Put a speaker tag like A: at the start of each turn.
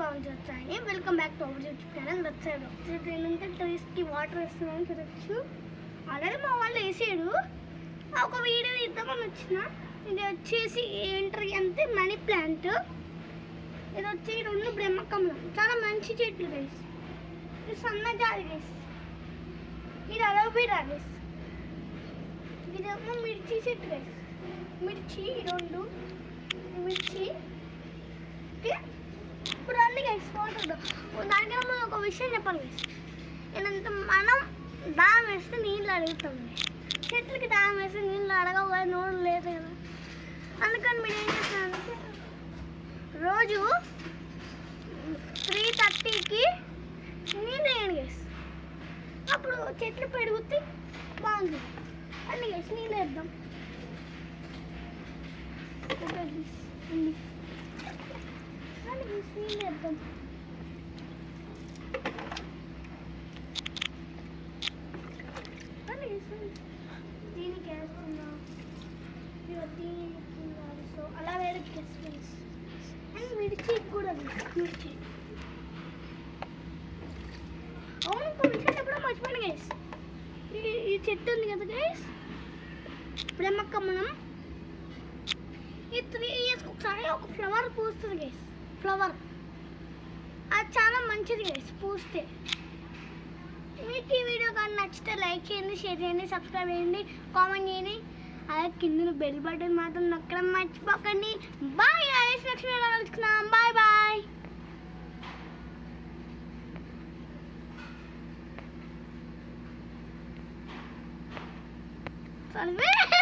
A: పవన్ వచ్చాయని welcome back to our YouTube channel. వచ్చాడు ఏంటంటే ట్రీస్కి వాటర్ వేస్తున్నాను చూడొచ్చు. ఆల్రెడీ మా వాళ్ళు వేసాడు. ఒక వీడియో ఇద్దామని వచ్చిన. ఇది వచ్చేసి ఏంటంటే అంటే మనీ ప్లాంట్. ఇది వచ్చి రెండు బ్రహ్మకమలం, చాలా మంచి చెట్లు గైస్. ఇది సన్నజాతి గైస్. ఇది అలోవెరా గైస్. ఇదేమో మిర్చి చెట్టు గైస్. మిర్చి రెండు మిర్చి. ఇప్పుడు అన్ని గైస్ వాటర్ దానికన్నా మనం ఒక విషయం చెప్పాలి గైస్. ఏంటంటే మనం దాహం వేస్తే నీళ్ళు అడుగుతాం. చెట్లకి దాహం వేస్తే నీళ్ళు అడగవు కదా, నోరు లేదు కదా. అందుకని మీరు ఏం చేస్తారంటే రోజు 3:30కి నీళ్ళు వేయండి గైస్. అప్పుడు చెట్లు పెరుగుతాయి, బాగుంది. అన్ని గైస్ నీళ్ళు వేద్దాం. నీళ్ళు వేద్దాం. దీనికి వేస్తున్నాం, దీనికి సో అలా వేరే ఫ్రెండ్స్. అండ్ మిర్చి కూడా మిర్చి. అవును, ఇంకో విషయం చెప్పడం మర్చిపోయాను గైస్. ఈ చెట్టు ఉంది కదా గైస్, బ్రహ్మకమలం. ఈ 3 ఇయర్స్కి ఒకసారి ఒక ఫ్లవర్ పూస్తుంది గైస్. ఫ్లవర్ అది చాలా మంచిది గైస్ పూస్తే. మీకు ఈ వీడియో కానీ నచ్చితే లైక్ చేయండి, షేర్ చేయండి, సబ్స్క్రైబ్ చేయండి, కామెంట్ చేయండి. అలాగే కింద బెల్ బటన్ మాత్రం నొక్కడం మర్చిపోకండి. బాయ్ గైస్, నెక్స్ట్ వీడియోలో కలుసుకుందాం. Bye bye. సరే.